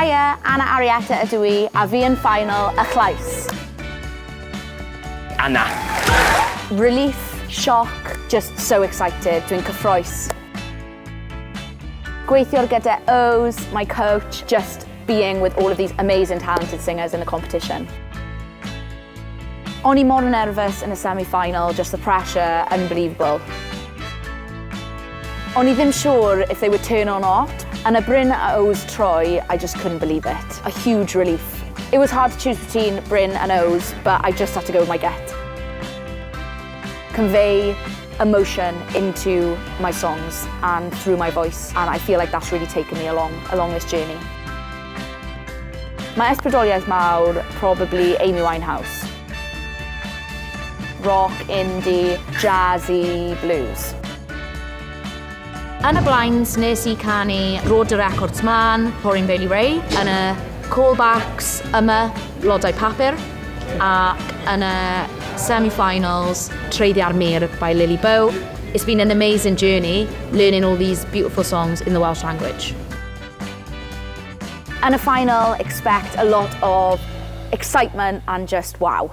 Hiya, Anna Arietta ydw I, a fi yn final y Llais. Anna. Relief, shock, just so excited, dwi'n cyffroes. Gweithio gyda O's, my coach, just being with all of these amazing talented singers in the competition. O'n I mor nervous in the semi-final, just the pressure, unbelievable. O'n I ddim sure if they would turn or not. Yna Bryn a O's troi, I just couldn't believe it. A huge relief. It was hard to choose between Bryn and O's, but I just had to go with my gut. Convey emotion into my songs and through my voice, and I feel like that's really taken me along this journey. My ysbrydoliaeth mawr, probably Amy Winehouse. Rock, indie, jazzy, blues. Yn y blaens, nes I canu Road y Records Man, Poryn Bailey Ray, yn y callbacks yma, Lodau Papur, ac yn y semi-finals, Treiddiau'r Mir by Lily Bow. It's been an amazing journey, learning all these beautiful songs in the Welsh language. In a final, expect a lot of excitement and just wow.